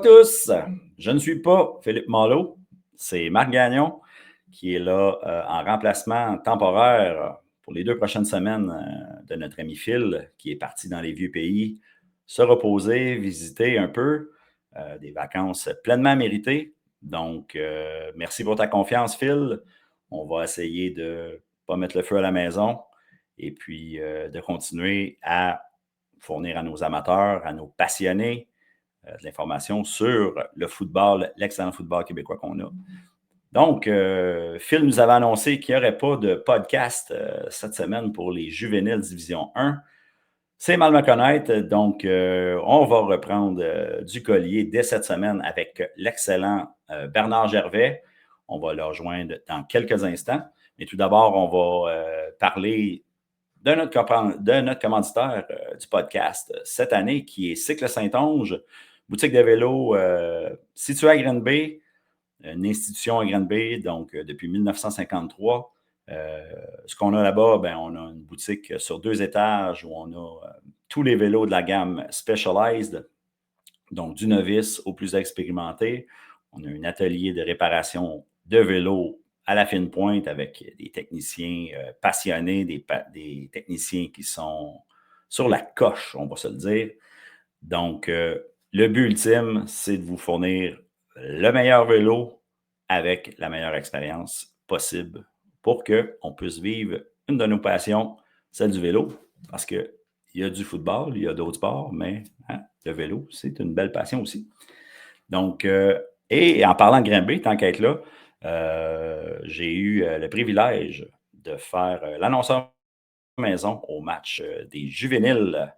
tous, je ne suis pas Philippe Malo, c'est Marc Gagnon qui est là en remplacement temporaire pour les 2 prochaines semaines de notre ami Phil qui est parti dans les vieux pays, se reposer, visiter un peu, des vacances pleinement méritées. Donc, merci pour ta confiance Phil. On va essayer de ne pas mettre le feu à la maison et puis de continuer à fournir à nos amateurs, à nos passionnés, de l'information sur le football, l'excellent football québécois qu'on a. Donc, Phil nous avait annoncé qu'il n'y aurait pas de podcast cette semaine pour les juvéniles Division 1. C'est mal me connaître, donc on va reprendre du collier dès cette semaine avec l'excellent Bernard Gervais. On va le rejoindre dans quelques instants. Mais tout d'abord, on va parler de notre commanditaire du podcast cette année, qui est Cycle Saint-Onge, boutique de vélo située à Green Bay, une institution à Green Bay, donc depuis 1953. Ce qu'on a là-bas, on a une boutique sur 2 étages où on a tous les vélos de la gamme Specialized, donc du novice au plus expérimenté. On a un atelier de réparation de vélos à la fine pointe avec des techniciens passionnés, des techniciens qui sont sur la coche, on va se le dire. Donc, le but ultime, c'est de vous fournir le meilleur vélo avec la meilleure expérience possible pour qu'on puisse vivre une de nos passions, celle du vélo, parce qu'il y a du football, il y a d'autres sports, mais le vélo, c'est une belle passion aussi. Donc, et en parlant de Green Bay, tant qu'être là, j'ai eu le privilège de faire l'annonceur maison au match des juvéniles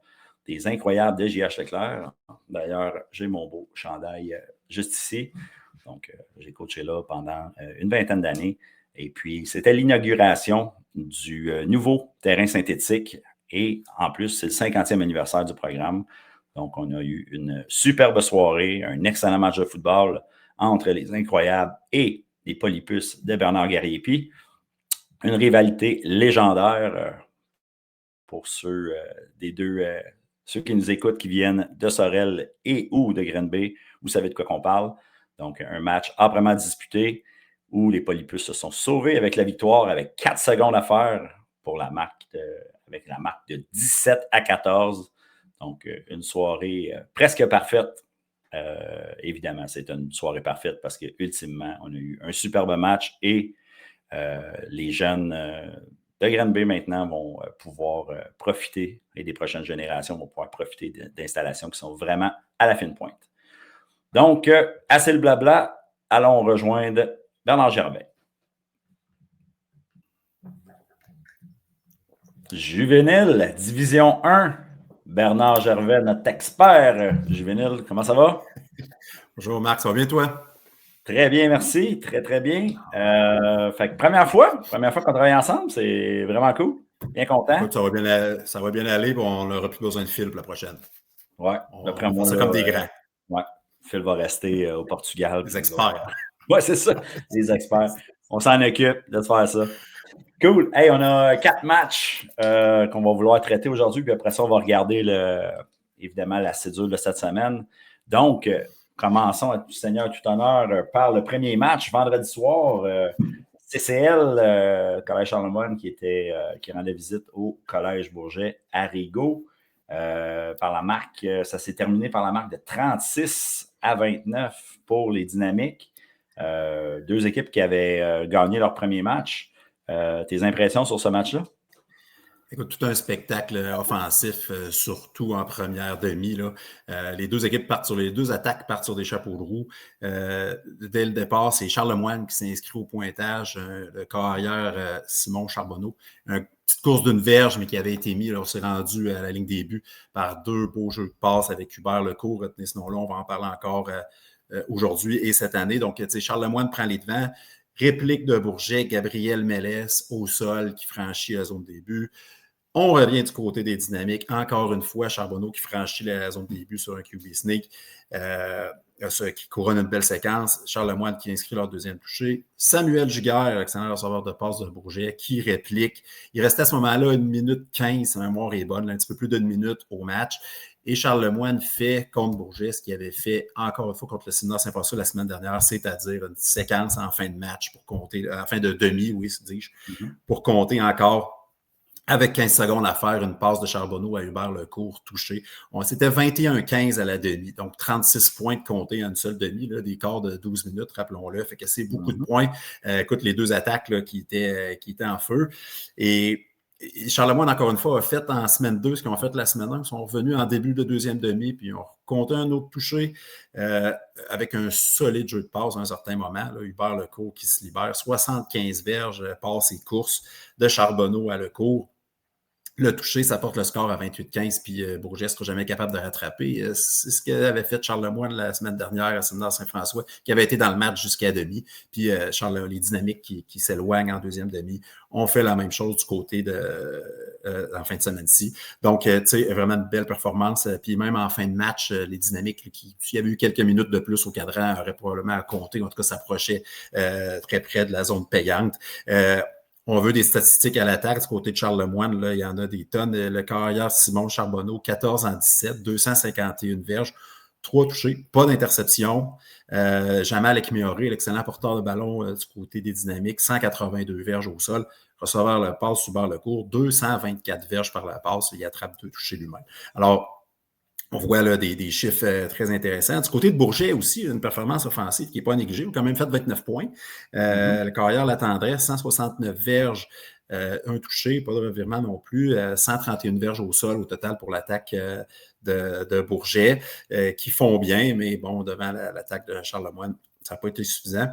des incroyables de J.H. Leclerc. D'ailleurs, j'ai mon beau chandail juste ici. Donc, j'ai coaché là pendant une vingtaine d'années. Et puis, c'était l'inauguration du nouveau terrain synthétique. Et en plus, c'est le 50e anniversaire du programme. Donc, on a eu une superbe soirée, un excellent match de football entre les incroyables et les polypus de Bernard Gariepi. Une rivalité légendaire pour ceux des deux, ceux qui nous écoutent, qui viennent de Sorel et ou de Green Bay. Vous savez de quoi qu'on parle. Donc, un match âprement disputé où les polypus se sont sauvés avec la victoire avec 4 secondes à faire pour avec la marque de 17-14. Donc, une soirée presque parfaite. Évidemment, c'est une soirée parfaite parce qu'ultimement, on a eu un superbe match et les jeunes de Green Bay maintenant vont pouvoir profiter, et des prochaines générations vont pouvoir profiter d'installations qui sont vraiment à la fine pointe. Donc, assez le blabla, allons rejoindre Bernard Gervais. Juvénile, Division 1, Bernard Gervais, notre expert juvénile. Comment ça va? Bonjour Marc, ça va bien toi? Très bien, merci. Très, très bien. Fait que première fois qu'on travaille ensemble, c'est vraiment cool. Bien content. Écoute, ça va bien aller, on n'aura plus besoin de Phil pour la prochaine. Ouais, d'après moi, c'est comme des grands. Ouais, Phil va rester au Portugal. Les experts. Ouais, c'est ça, les experts. On s'en occupe de faire ça. Cool. Hey, on a 4 matchs qu'on va vouloir traiter aujourd'hui, puis après ça, on va regarder évidemment la cédule de cette semaine. Donc, commençons à tout Seigneur, tout honneur par le premier match, vendredi soir. CCL, Collège Charlemagne, qui rendait visite au Collège Bourget à Rigaud. Par la marque, ça s'est terminé par la marque de 36-29 pour les Dynamiques. 2 équipes qui avaient gagné leur premier match. Tes impressions sur ce match-là? Écoute, tout un spectacle offensif, surtout en première demi. Là. Les 2 équipes les 2 attaques partent sur des chapeaux de roue. Dès le départ, c'est Charlemagne qui s'inscrit au pointage, le carrière Simon Charbonneau. Une petite course d'une verge, mais qui avait été mis. Là, on s'est rendu à la ligne des buts par 2 beaux jeux de passe avec Hubert Lecourt. Retenez ce nom-là, on va en parler encore aujourd'hui et cette année. Donc, Charlemagne prend les devants. Réplique de Bourget, Gabriel Mélès au sol qui franchit la zone de début. On revient du côté des Dynamiques. Encore une fois, Charbonneau qui franchit la zone de début sur un QB sneak. qui couronne une belle séquence. Charles Lemoine qui inscrit leur deuxième touché. Samuel Giguère, excellent receveur de passe de Bourget, qui réplique. Il restait à ce moment-là 1 minute 15, sa mémoire est bonne, un petit peu plus d'1 minute au match. Et Charles Lemoine fait contre Bourget ce qu'il avait fait encore une fois contre le Séminaire Saint-François la semaine dernière, c'est-à-dire une séquence en fin de match pour compter, en fin de demi, oui, dis-je, pour compter encore avec 15 secondes à faire une passe de Charbonneau à Hubert Lecourt touché. C'était 21-15 à la demi, donc 36 points de compter en une seule demi, là, des quarts de 12 minutes, rappelons-le. Fait que c'est beaucoup de points. Écoute, les deux attaques là, qui étaient en feu. Et Charlemagne, encore une fois, a fait en semaine 2 ce qu'ils ont fait la semaine 1. Ils sont revenus en début de deuxième demi, puis ils ont compté un autre touché avec un solide jeu de passe à un certain moment. Là, Hubert Lecourt qui se libère. 75 verges, passe et courses de Charbonneau à Lecourt. Le toucher, ça porte le score à 28-15, puis Bourget ne sera jamais capable de rattraper. C'est ce qu'avait fait Charles Lemoine la semaine dernière à Séminaire Saint-François, qui avait été dans le match jusqu'à demi. Puis les dynamiques qui s'éloignent en deuxième demi ont fait la même chose du côté en fin de semaine-ci. Donc, tu sais, vraiment une belle performance. Puis même en fin de match, les dynamiques, s'il y avait eu quelques minutes de plus au cadran, auraient probablement compté, en tout cas s'approchaient très près de la zone payante. On veut des statistiques à l'attaque. Du côté de Charles Lemoine, là, il y en a des tonnes. Le carrière Simon Charbonneau, 14-17, 251 verges, 3 touchés, pas d'interception. Jamal Ekmioré, l'excellent porteur de ballon du côté des dynamiques, 182 verges au sol. Receveur le passe, Hubert Lecourt, 224 verges par la passe. Il attrape 2 touchés lui-même. Alors, on voit là des chiffres très intéressants. Du côté de Bourget aussi, une performance offensive qui n'est pas négligée. Il a quand même fait 29 points. Le carrière La Tendresse, 169 verges, un touché, pas de revirement non plus, 131 verges au sol au total pour l'attaque de Bourget, qui font bien, mais bon, devant l'attaque de Charles Lemoine, ça n'a pas été suffisant.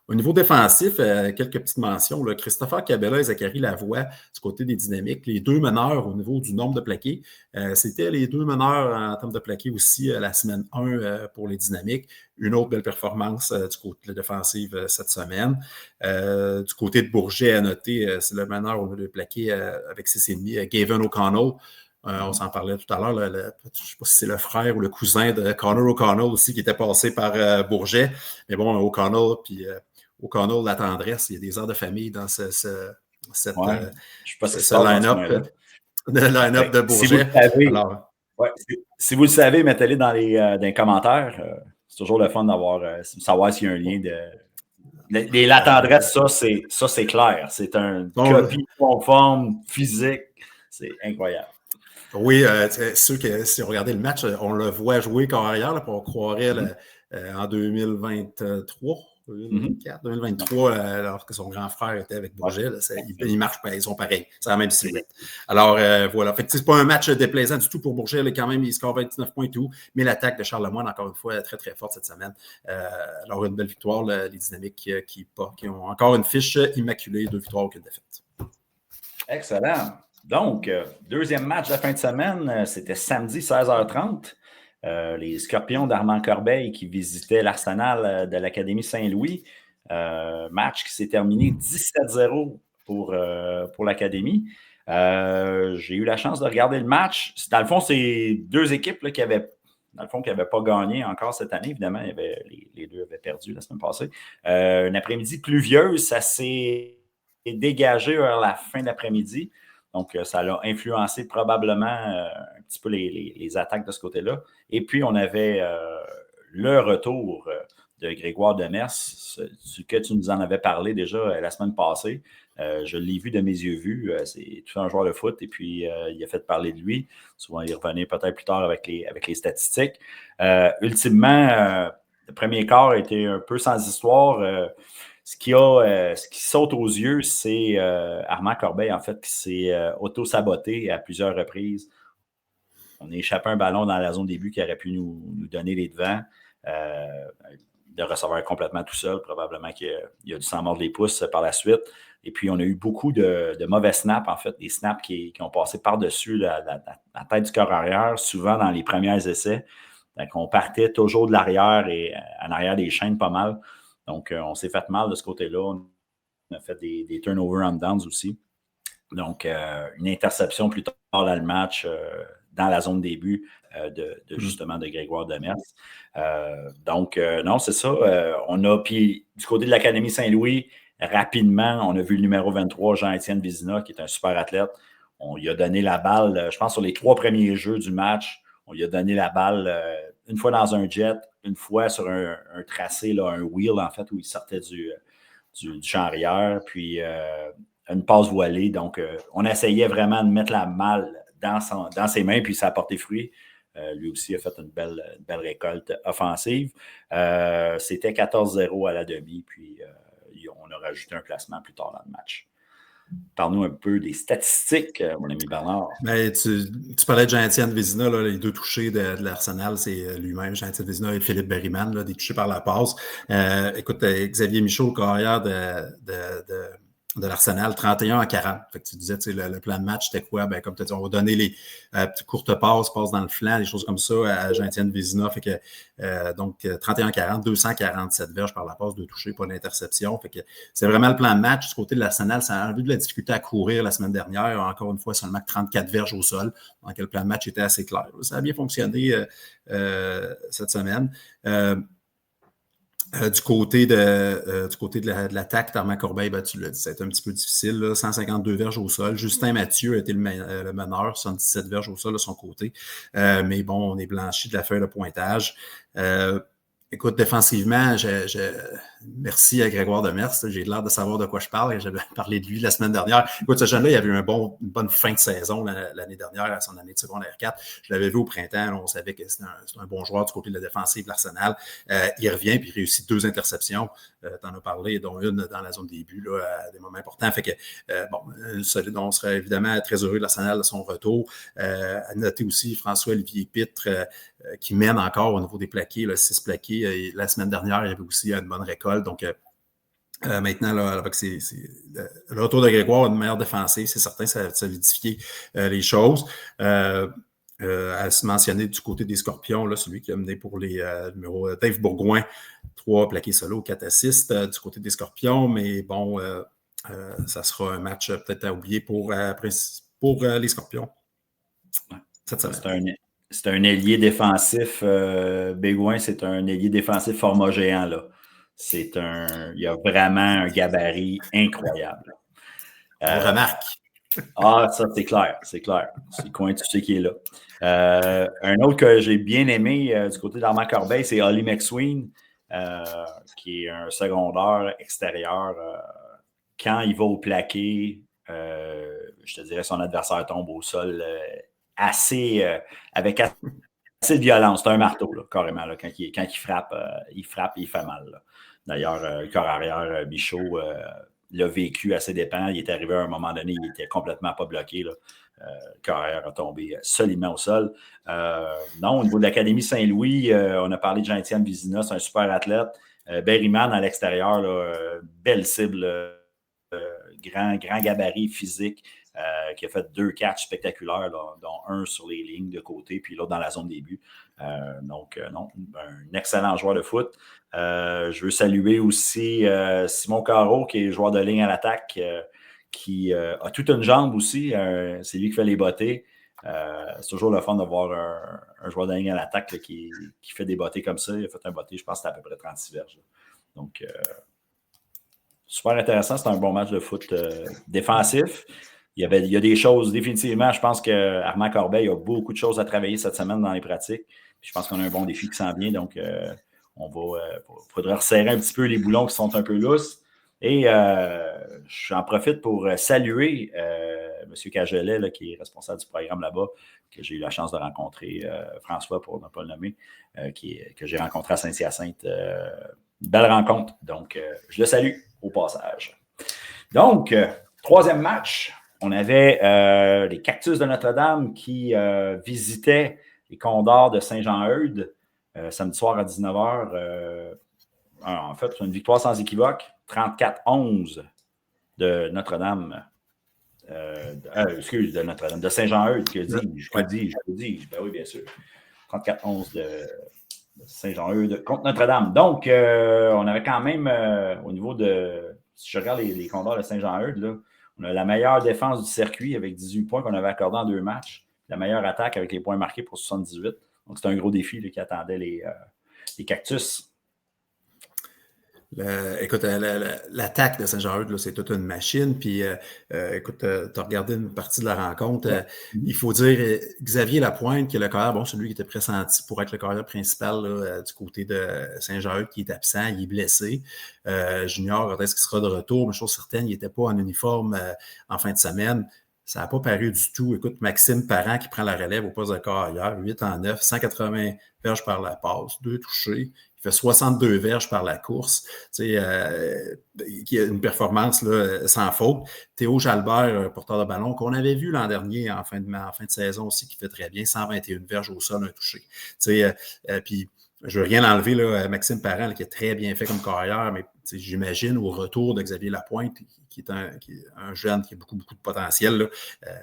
Au niveau défensif, quelques petites mentions. Là. Christopher Cabella et Zachary Lavoie, du côté des dynamiques, les deux meneurs au niveau du nombre de plaqués. C'était les deux meneurs en termes de plaqués aussi la semaine 1 pour les dynamiques. Une autre belle performance du côté défensif cette semaine. Du côté de Bourget, à noter, c'est le meneur au niveau de plaqués avec 6,5, Gavin O'Connell. On s'en parlait tout à l'heure. Je ne sais pas si c'est le frère ou le cousin de Connor O'Connell aussi qui était passé par Bourget. Mais bon, O'Connell, puis O'Connell, La Tendresse, il y a des heures de famille dans ce line-up, de Bourget. Si vous le savez, alors, si vous le savez, mettez-le dans les commentaires. C'est toujours le fun d'avoir savoir s'il y a un lien de. La Tendresse, ça, c'est clair. C'est un copie conforme, physique. C'est incroyable. Oui, c'est sûr que si on regardait le match, on le voit jouer carrière, là, puis on croirait en 2023. 2023, alors que son grand frère était avec Bourget, il marche pas, ils sont pareils, c'est la même silhouette. Alors voilà, fait que c'est pas un match déplaisant du tout pour Bourget, là, quand même, il score 29 points et tout, mais l'attaque de Charles Lemoine, encore une fois, très très forte cette semaine. Alors une belle victoire, là, les dynamiques qui ont encore une fiche immaculée, 2 victoires, aucune défaite. Excellent. Donc, deuxième match de la fin de semaine, c'était samedi 16h30. Les Scorpions d'Armand Corbeil qui visitaient l'Arsenal de l'Académie Saint-Louis. Match qui s'est terminé 17-0 pour l'Académie. J'ai eu la chance de regarder le match. Dans le fond, c'est deux équipes là, qui n'avaient pas gagné encore cette année. Évidemment, les deux avaient perdu la semaine passée. Une après-midi pluvieuse, ça s'est dégagé vers la fin de l'après-midi. Donc, ça a influencé probablement un petit peu les attaques de ce côté-là. Et puis, on avait le retour de Grégoire Demers, ce que tu nous en avais parlé déjà la semaine passée. Je l'ai vu de mes yeux vus. C'est tout un joueur de foot. Et puis, il a fait parler de lui. Souvent, il revenait peut-être plus tard avec les statistiques. Ultimement, le premier quart a été un peu sans histoire. Ce qui saute aux yeux, c'est Armand Corbeil, en fait, qui s'est auto-saboté à plusieurs reprises. On a échappé un ballon dans la zone début qui aurait pu nous donner les devants. De receveur complètement tout seul, probablement qu'il a dû s'en mordre les pouces par la suite. Et puis, on a eu beaucoup de mauvais snaps, en fait, des snaps qui ont passé par-dessus la tête du corps arrière, souvent dans les premiers essais. Donc, on partait toujours de l'arrière et en arrière des chaînes pas mal. Donc, on s'est fait mal de ce côté-là. On a fait des turnovers on downs aussi. Donc, une interception plus tard dans le match dans la zone début justement de Grégoire Demers. Donc, non, c'est ça. Puis du côté de l'Académie Saint-Louis, rapidement, on a vu le numéro 23, Jean-Étienne Vézina, qui est un super athlète. On lui a donné la balle, je pense, sur les 3 premiers jeux du match. On lui a donné la balle une fois dans un jet, une fois sur un tracé, là, un wheel, en fait, où il sortait du champ arrière, puis une passe voilée. Donc, on essayait vraiment de mettre la balle dans ses mains, puis ça a porté fruit. Lui aussi a fait une belle récolte offensive. C'était 14-0 à la demi, puis on a rajouté un classement plus tard dans le match. Parle-nous un peu des statistiques, mon ami Bernard. Mais tu parlais de Jean-Étienne Vézina, là, les 2 touchés de l'Arsenal, c'est lui-même, Jean-Étienne Vézina et Philippe Berryman, là, des touchés par la passe. Écoute, Xavier Michaud, carrière de l'Arsenal, 31-40. Fait que tu disais, le plan de match, c'était quoi? Ben, comme tu as dit, on va donner les petites courtes passes dans le flanc, des choses comme ça à Jean-Étienne Vézina. Fait que, donc, 31-40, 247 verges par la passe, 2 touchés, pas d'interception. Fait que c'est vraiment le plan de match. Du côté de l'Arsenal, ça a enlevé de la difficulté à courir la semaine dernière. Encore une fois, seulement 34 verges au sol. Donc, le plan de match était assez clair. Ça a bien fonctionné cette semaine. Du côté de l'attaque, Armand Corbeil, ben, tu l'as dit, c'était un petit peu difficile. Là, 152 verges au sol. Justin Mathieu a été le meneur, 77 verges au sol de son côté. Mais bon, on est blanchi de la feuille de pointage. Écoute, défensivement, merci à Grégoire Demers. J'ai l'air de savoir de quoi je parle. J'avais parlé de lui la semaine dernière. Écoute, ce jeune-là, il avait eu une bonne fin de saison l'année dernière, à son année de secondaire 4. Je l'avais vu au printemps. Là, on savait que c'était un bon joueur du côté de la défensive de l'Arsenal. Il revient puis il réussit 2 interceptions. Tu en as parlé, dont une dans la zone début, là, à des moments importants. Fait que, on serait évidemment très heureux de l'Arsenal de son retour. À noter aussi François-Olivier Pitre, qui mène encore au niveau des plaqués, 6 plaqués. Et la semaine dernière, il y avait aussi une bonne récolte. Donc, maintenant, là, avec le retour de Grégoire, une meilleure défensive, c'est certain, ça a solidifié les choses. À se mentionner du côté des Scorpions, là, celui qui a mené pour les numéros Dave Bourgoin, 3 plaqués solo, 4 assists du côté des Scorpions. Mais bon, ça sera un match peut-être à oublier pour les Scorpions cette semaine. C'est un ailier défensif. Bégoin, c'est un ailier défensif format géant. Là. Il y a vraiment un gabarit incroyable. On remarque. Ça, c'est clair. C'est le coin, tu sais qui est là. Un autre que j'ai bien aimé du côté d'Armand Corbeil, c'est Ollie McSween, qui est un secondaire extérieur. Quand il va au plaqué, je te dirais son adversaire tombe au sol avec assez de violence. C'est un marteau, là, carrément. Là, quand il frappe, il fait mal. Là. D'ailleurs, le corps arrière, Michaud l'a vécu à ses dépens. Il est arrivé à un moment donné, il était complètement pas bloqué. Là. Le corps arrière a tombé solidement au sol. Non, au niveau de l'Académie Saint-Louis, on a parlé de Jean-Étienne Vézina, c'est un super athlète. Berryman à l'extérieur, belle cible, grand gabarit physique. Qui a fait 2 catchs spectaculaires, là, dont un sur les lignes de côté, puis l'autre dans la zone début. Donc, non, un excellent joueur de foot. Je veux saluer aussi Simon Carreau, qui est joueur de ligne à l'attaque, qui a toute une jambe aussi. C'est lui qui fait les bottées. C'est toujours le fun de voir un joueur de ligne à l'attaque là, qui fait des bottées comme ça. Il a fait un botté, je pense que c'était à peu près 36 verges. Là. Donc, super intéressant. C'est un bon match de foot défensif. Il y a des choses, définitivement, je pense qu'Armand Corbeil a beaucoup de choses à travailler cette semaine dans les pratiques. Puis je pense qu'on a un bon défi qui s'en vient, donc faudra resserrer un petit peu les boulons qui sont un peu lousses. Et j'en profite pour saluer M. Cagelet, là, qui est responsable du programme là-bas, que j'ai eu la chance de rencontrer, François, pour ne pas le nommer, que j'ai rencontré à Saint-Hyacinthe. Une belle rencontre, donc je le salue au passage. Donc, 3e match. On avait les Cactus de Notre-Dame qui visitaient les Condors de Saint-Jean-Eudes samedi soir à 19h. En fait, c'est une victoire sans équivoque, 34-11 de Notre-Dame. De Notre-Dame, de Saint-Jean-Eudes, que dis-je? Ben oui, bien sûr. 34-11 de Saint-Jean-Eudes contre Notre-Dame. Donc, on avait quand même, au niveau de... Si je regarde les Condors de Saint-Jean-Eudes, là, on a la meilleure défense du circuit avec 18 points qu'on avait accordé en 2 matchs. la meilleure attaque avec les points marqués pour 78. Donc, c'est un gros défi là, qui attendait les Cactus. Écoute, l'attaque de Saint-Jean-Eudes, c'est toute une machine. Puis, écoute, tu as regardé une partie de la rencontre. Il faut dire, Xavier Lapointe, qui est le carrière, celui qui était pressenti pour être le carrière principal là, du côté de Saint-Jean-Eudes, qui est absent, il est blessé. Junior, quand est-ce qu'il sera de retour? Mais chose certaine, il n'était pas en uniforme en fin de semaine. Ça n'a pas paru du tout. Écoute, Maxime Parent qui prend la relève au poste de carrière, 8 en 9, 180 verges par la passe, 2 touchés. Il fait 62 verges par la course. Tu sais, qui a une performance là, sans faute. Théo Jalbert, porteur de ballon, qu'on avait vu l'an dernier en fin de saison aussi, qui fait très bien, 121 verges au sol, un touché. Tu sais, puis je ne veux rien enlever là, à Maxime Parent, là, qui est très bien fait comme carrière, mais j'imagine au retour de Xavier Lapointe, qui est un jeune qui a beaucoup, beaucoup de potentiel. Là.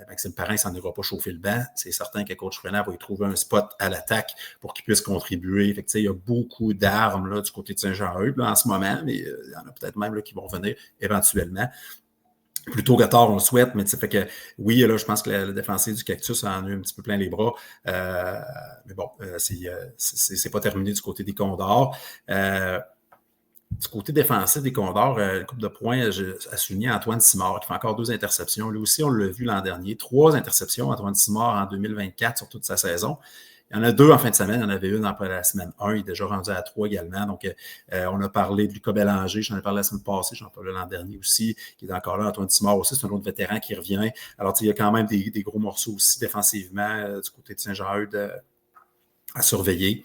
Maxime Parent, il s'en ira pas chauffer le banc. C'est certain que coach Frenard va y trouver un spot à l'attaque pour qu'il puisse contribuer. Fait que, il y a beaucoup d'armes là, du côté de Saint-Jean-Eudes en ce moment, mais il y en a peut-être même là, qui vont venir éventuellement. Plutôt que tard, on le souhaite, mais fait que oui, là, je pense que le défensif du Cactus en a eu un petit peu plein les bras. Mais bon, c'est pas terminé du côté des Condors. Du côté défensif des Condors, le couple de points a souligné Antoine Simard, qui fait encore 2 interceptions. Lui aussi, on l'a vu l'an dernier. 3 interceptions, Antoine Simard, en 2024 sur toute sa saison. Il y en a 2 en fin de semaine. Il y en avait une après la semaine 1. Il est déjà rendu à 3 également. Donc, on a parlé de Lucas Bélanger. J'en ai parlé la semaine passée. J'en ai parlé l'an dernier aussi. Qui est encore là. Antoine Simard aussi. C'est un autre vétéran qui revient. Alors, il y a quand même des gros morceaux aussi défensivement du côté de Saint-Jean-Eudes à surveiller.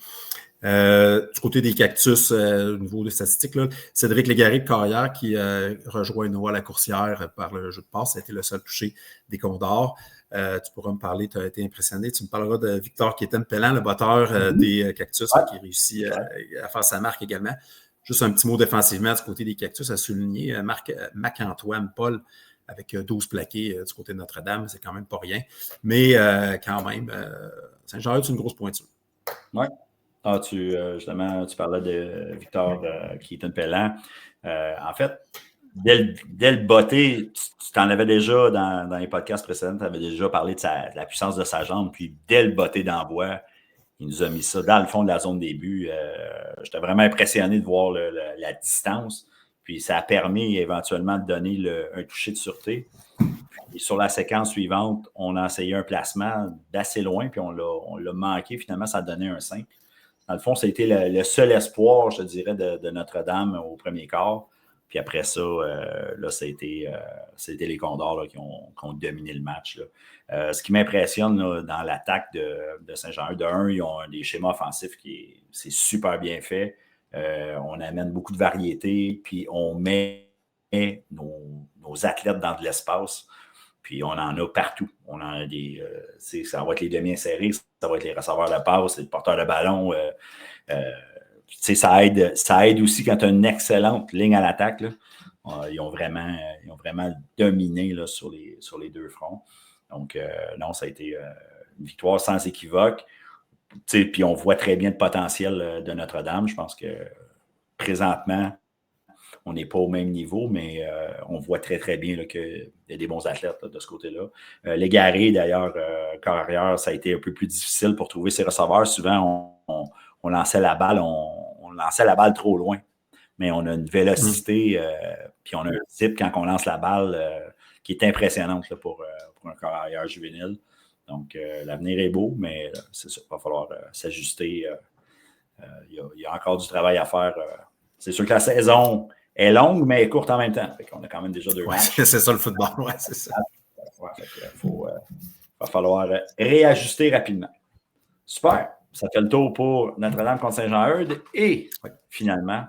Du côté des Cactus, au niveau des statistiques, là, Cédric Légaré de Carrière qui rejoint Noah Lacourcière par le jeu de passe, ça a été le seul touché des Condors. Tu pourras me parler, tu as été impressionné. Tu me parleras de Victor Kéten-Pellan, le batteur des Cactus, qui réussit à faire sa marque également. Juste un petit mot défensivement du côté des Cactus à souligner. Marc-Antoine Paul avec 12 plaqués du côté de Notre-Dame, c'est quand même pas rien. Mais quand même, Saint-Jean-Eudes, c'est une grosse pointure. Oui. Ah, justement, tu parlais de Victor Kéten-Pellan. En fait, dès le botté, tu t'en avais déjà dans les podcasts précédents, tu avais déjà parlé de la puissance de sa jambe, puis dès le botté d'envoi, il nous a mis ça dans le fond de la zone des buts. J'étais vraiment impressionné de voir la distance, puis ça a permis éventuellement de donner un toucher de sûreté. Et sur la séquence suivante, on a essayé un placement d'assez loin, puis on l'a manqué. Finalement, ça a donné un 5. Dans le fond, ça a été le seul espoir, je dirais, de Notre-Dame au premier quart. Puis après ça, là, c'était les Condors là, qui ont dominé le match. Là. Ce qui m'impressionne là, dans l'attaque de Saint-Jean-Eudes, ils ont des schémas offensifs c'est super bien fait. On amène beaucoup de variété, puis on met nos athlètes dans de l'espace. Puis on en a partout. On en a ça va être les demi-insérés, ça va être les receveurs de passe, les porteurs de ballon. Ça aide aussi quand tu as une excellente ligne à l'attaque. Là. Ils ont vraiment dominé là, sur les 2 fronts. Donc, non, ça a été une victoire sans équivoque. Puis on voit très bien le potentiel de Notre-Dame. Je pense que présentement, on n'est pas au même niveau, mais on voit très, très bien qu'il y a des bons athlètes là, de ce côté-là. Légaré, d'ailleurs, carrière, ça a été un peu plus difficile pour trouver ses receveurs. Souvent, on lançait la balle, on lançait la balle trop loin. Mais on a une vélocité, puis on a un type quand on lance la balle qui est impressionnante là, pour un carrière juvénile. Donc, l'avenir est beau, mais c'est ça, il va falloir s'ajuster. Il y a encore du travail à faire. C'est sûr que la saison est longue, mais est courte en même temps. On a quand même déjà 2 matchs. C'est ça le football, c'est ça. Va falloir réajuster rapidement. Super. Ça fait le tour pour Notre-Dame contre Saint-Jean-Eudes. Et finalement,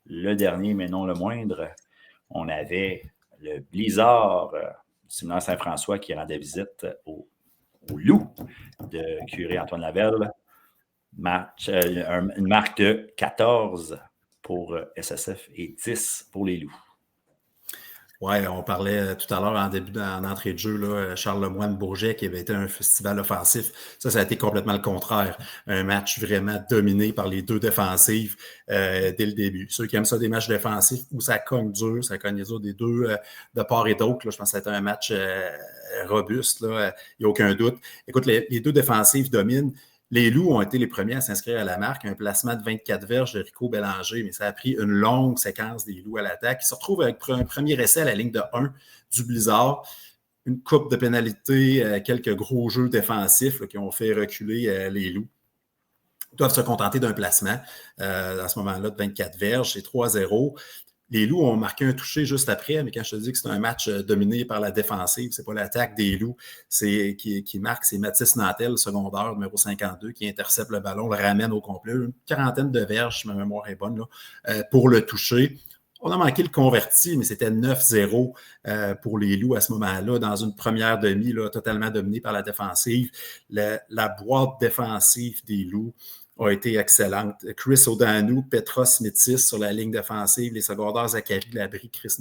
le dernier, mais non le moindre, on avait le Blizzard du séminaire Saint-François qui rendait visite au Loup de curé Antoine Lavelle. Une marque de 14 pour SSF et 10 pour les Loups. Oui, on parlait tout à l'heure en entrée de jeu, là, Charles Lemoine-Bourget qui avait été un festival offensif. Ça a été complètement le contraire. Un match vraiment dominé par les deux défensives dès le début. Ceux qui aiment ça des matchs défensifs où ça cogne dur, ça cogne dur des deux de part et d'autre. Là, je pense que ça a été un match robuste, il n'y a aucun doute. Écoute, les deux défensives dominent. Les Loups ont été les premiers à s'inscrire à la marque. Un placement de 24 verges de Rico Bélanger, mais ça a pris une longue séquence des Loups à l'attaque. Ils se retrouvent avec un premier essai à la ligne de 1 du Blizzard. Une coupe de pénalité, quelques gros jeux défensifs qui ont fait reculer les Loups. Ils doivent se contenter d'un placement à ce moment-là de 24 verges. C'est 3-0. Les Loups ont marqué un touché juste après, mais quand je te dis que c'est un match dominé par la défensive, c'est pas l'attaque des Loups qui marque, c'est Mathis Nantel, le secondaire, numéro 52, qui intercepte le ballon, le ramène au complet. Une quarantaine de verges, si ma mémoire est bonne, là, pour le toucher. On a manqué le converti, mais c'était 9-0 pour les Loups à ce moment-là, dans une première demi là, totalement dominée par la défensive. La boîte défensive des Loups a été excellente. Chris O'Danou, Petra Smithis sur la ligne défensive, les secondaires Zachary Labrie, Chris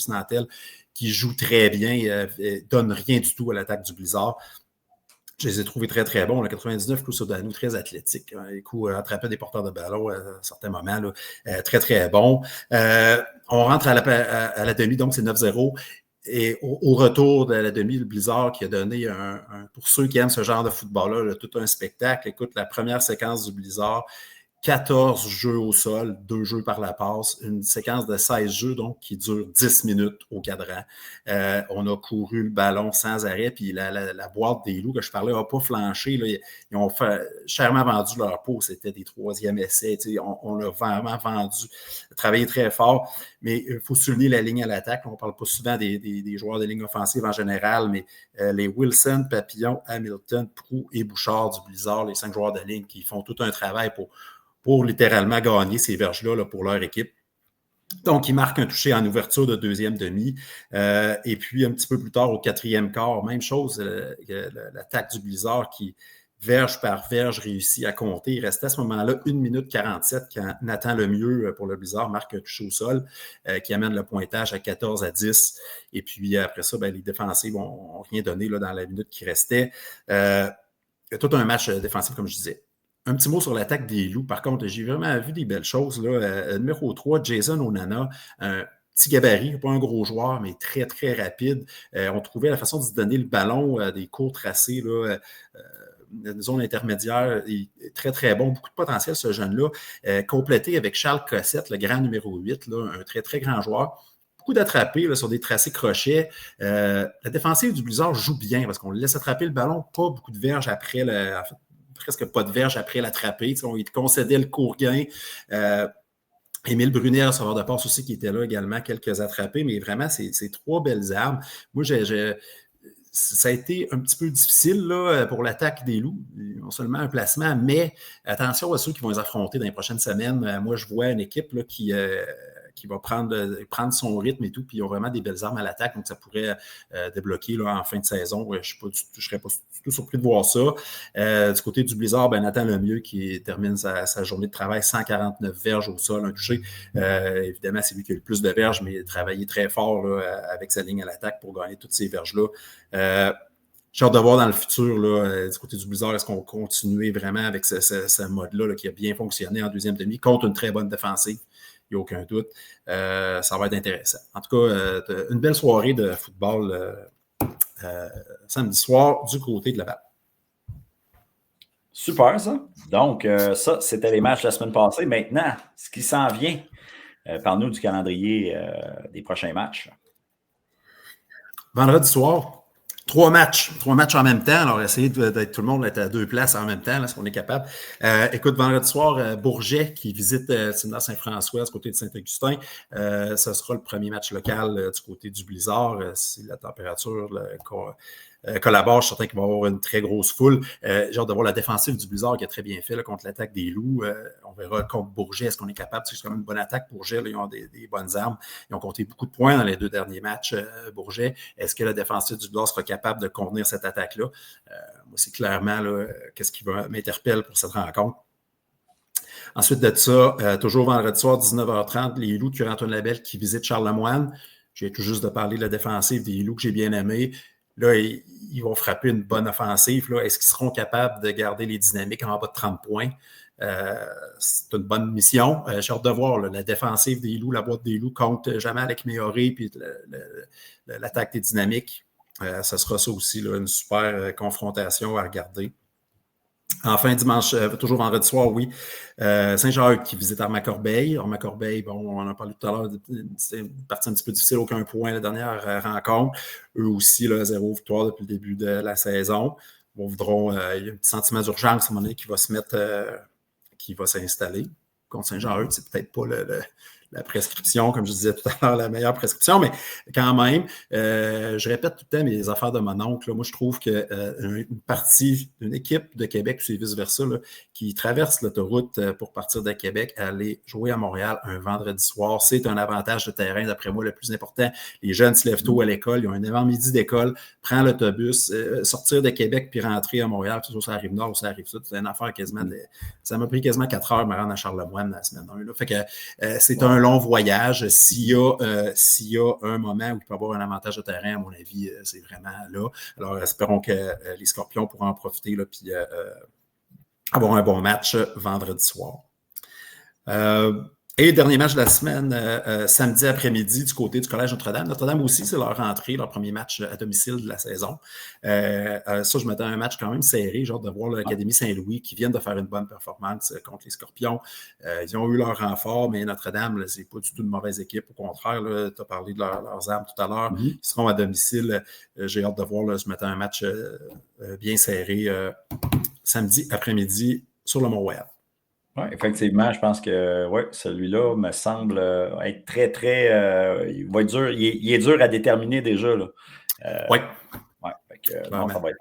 Nantel, qui jouent très bien, donnent rien du tout à l'attaque du Blizzard. Je les ai trouvés très, très bons. Le 99, Chris O'Danou, très athlétique. Les coups attrapait des porteurs de ballon à certains moments. Là, très, très bon. On rentre à la demi, donc c'est 9-0. Et au retour de la demi, le Blizzard qui a donné pour ceux qui aiment ce genre de football-là, là, tout un spectacle. Écoute, la première séquence du Blizzard, 14 jeux au sol, 2 jeux par la passe, une séquence de 16 jeux donc qui dure 10 minutes au cadran. On a couru le ballon sans arrêt, puis la boîte des Loups que je parlais n'a pas flanché. Là, ils ont chèrement vendu leur peau, c'était des troisièmes essais. On l'a vraiment vendu, travaillé très fort, mais il faut souligner la ligne à l'attaque. On ne parle pas souvent des joueurs de ligne offensive en général, mais les Wilson, Papillon, Hamilton, Proulx et Bouchard du Blizzard, les 5 joueurs de ligne qui font tout un travail pour littéralement gagner ces verges-là là, pour leur équipe. Donc, ils marquent un touché en ouverture de deuxième demi. Et puis, un petit peu plus tard, au quatrième quart, même chose, l'attaque du Blizzard qui, verge par verge, réussit à compter. Il restait à ce moment-là 1 minute 47 quand Nathan Lemieux, pour le Blizzard, marque un touché au sol qui amène le pointage à 14-10. Et puis, après ça, les défensifs n'ont rien donné là, dans la minute qui restait. Tout un match défensif, comme je disais. Un petit mot sur l'attaque des Loups. Par contre, j'ai vraiment vu des belles choses. Là. Numéro 3, Jason Onana, un petit gabarit, pas un gros joueur, mais très, très rapide. On trouvait la façon de se donner le ballon, des courts tracés, là, une zone intermédiaire. Il est très, très bon. Beaucoup de potentiel, ce jeune-là. Complété avec Charles Cossette, le grand numéro 8, là, un très, très grand joueur. Beaucoup d'attrapés sur des tracés crochets. La défensive du Blizzard joue bien parce qu'on laisse attraper le ballon, pas beaucoup de verges après presque pas de verge après l'attraper. Il concédait le court gain. Émile Brunet, le sauveur de passe aussi, qui était là également, quelques attrapés, mais vraiment, c'est 3 belles armes. Moi, ça a été un petit peu difficile là, pour l'attaque des Loups. Non seulement un placement, mais attention à ceux qui vont les affronter dans les prochaines semaines. Moi, je vois une équipe là, qui va prendre son rythme et tout, puis ils ont vraiment des belles armes à l'attaque, donc ça pourrait débloquer là, en fin de saison. Je ne serais pas du tout surpris de voir ça. Du côté du Blizzard, Nathan Lemieux qui termine sa journée de travail, 149 verges au sol, un touché. Évidemment, c'est lui qui a le plus de verges, mais il a travaillé très fort là, avec sa ligne à l'attaque pour gagner toutes ces verges-là. J'ai hâte de voir dans le futur, là, du côté du Blizzard, est-ce qu'on va continuer vraiment avec ce mode-là là, qui a bien fonctionné en deuxième demi contre une très bonne défensive. Il n'y a aucun doute. Ça va être intéressant. En tout cas, une belle soirée de football samedi soir du côté de Laval. Super, ça. Donc, ça, c'était les matchs de la semaine passée. Maintenant, ce qui s'en vient, parle-nous du calendrier des prochains matchs. Vendredi soir, 3 matchs en même temps. Alors, essayez d'être tout le monde à 2 places en même temps, là, si on est capable. Écoute, vendredi soir, Bourget qui visite Saint-François du côté de Saint-Augustin. Ce sera le premier match local du côté du Blizzard. Si la température collabore, je suis certain qu'il va y avoir une très grosse foule. J'ai hâte de voir la défensive du Blizzard qui a très bien fait là, contre l'attaque des Loups. On verra contre Bourget, est-ce qu'on est capable? C'est quand même une bonne attaque. Bourget, là, ils ont des bonnes armes. Ils ont compté beaucoup de points dans les 2 derniers matchs, Bourget. Est-ce que la défensive du Blizzard sera capable de contenir cette attaque-là? Moi, c'est clairement là, qu'est-ce qui m'interpelle pour cette rencontre. Ensuite de ça, toujours vendredi soir, 19h30, les Loups de Curie-Antoine Labelle qui visitent Charles Lemoine. J'ai tout juste de parler de la défensive des Loups que j'ai bien aimé. Là, ils vont frapper une bonne offensive. Là. Est-ce qu'ils seront capables de garder les dynamiques en bas de 30 points? C'est une bonne mission. J'ai hâte de voir là, la défensive des Loups, la boîte des Loups contre jamais avec Méoré puis l'attaque des dynamiques. Ça sera ça aussi, là, une super confrontation à regarder. Enfin, dimanche, toujours vendredi soir, oui. Saint-Jacques qui visite Armand-Corbeil. Armand-Corbeil, bon, on en a parlé tout à l'heure, c'est une partie un petit peu difficile, aucun point la dernière rencontre. Eux aussi, là, 0 victoire depuis le début de la saison. Bon, voudront, il y a un petit sentiment d'urgence à un moment donné qui va se mettre, qui va s'installer. Contre Saint-Jean-Eudes, c'est peut-être pas la prescription, comme je disais tout à l'heure, la meilleure prescription, mais quand même, je répète tout le temps mes affaires de mon oncle. Là, moi, je trouve qu'une partie d'une équipe de Québec, c'est vice-versa, là, qui traverse l'autoroute pour partir de Québec, aller jouer à Montréal un vendredi soir, c'est un avantage de terrain, d'après moi, le plus important. Les jeunes se lèvent tôt à l'école, ils ont un avant-midi d'école, prennent l'autobus, sortir de Québec puis rentrer à Montréal, que ce soit ça arrive nord ou ça arrive sud, c'est une affaire quasiment ça m'a pris quasiment 4 heures de me rendre à Charlemagne la semaine 1. Là. Fait que c'est un long voyage. S'il y a un moment où il peut y avoir un avantage de terrain, à mon avis, c'est vraiment là. Alors, espérons que les Scorpions pourront en profiter et avoir un bon match vendredi soir. Et dernier match de la semaine, samedi après-midi, du côté du Collège Notre-Dame. Notre-Dame aussi, c'est leur rentrée, leur premier match à domicile de la saison. Ça, je m'attends à un match quand même serré, genre de voir l'Académie Saint-Louis qui viennent de faire une bonne performance contre les Scorpions. Ils ont eu leur renfort, mais Notre-Dame, c'est pas du tout une mauvaise équipe. Au contraire, tu as parlé de leurs armes tout à l'heure. Ils seront à domicile. J'ai hâte de voir, là, je m'attends à un match bien serré samedi après-midi sur le Mont-Royal. Oui, effectivement, je pense que celui-là me semble être très, très. Il va être dur. Il est dur à déterminer déjà. Là. Oui. Ouais, bon, ça va être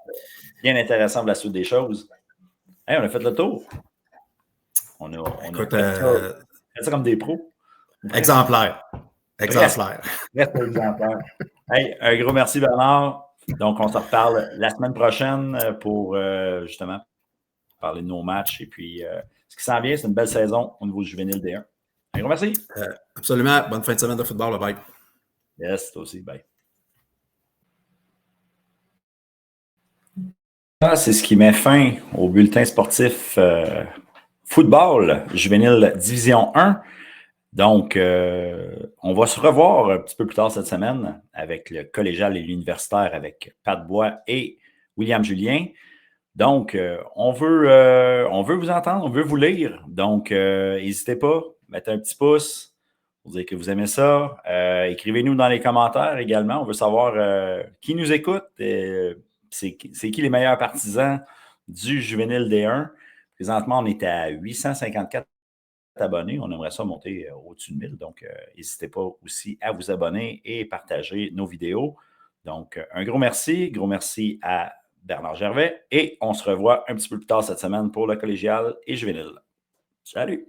bien intéressant pour la suite des choses. Hey, on a fait le tour. On a fait ça comme des pros. Exemplaire. Reste exemplaire. Hey, un gros merci, Bernard. Donc, on se reparle la semaine prochaine pour justement parler de nos matchs et puis. Ce qui s'en vient, c'est une belle saison au niveau du juvénile D1. Un gros merci. Absolument. Bonne fin de semaine de football. Bye. Yes, toi aussi. Bye. C'est ce qui met fin au bulletin sportif football juvénile Division 1. Donc, on va se revoir un petit peu plus tard cette semaine avec le collégial et l'universitaire avec Pat Bois et William Julien. Donc, on veut vous entendre, on veut vous lire. Donc, n'hésitez pas, mettez un petit pouce pour dire que vous aimez ça. Écrivez-nous dans les commentaires également. On veut savoir qui nous écoute. C'est qui les meilleurs partisans du juvénile D1. Présentement, on est à 854 abonnés. On aimerait ça monter au-dessus de 1000. Donc, n'hésitez pas aussi à vous abonner et partager nos vidéos. Donc, un gros merci. Gros merci à Bernard Gervais. Et on se revoit un petit peu plus tard cette semaine pour le collégial et juvénile. Salut!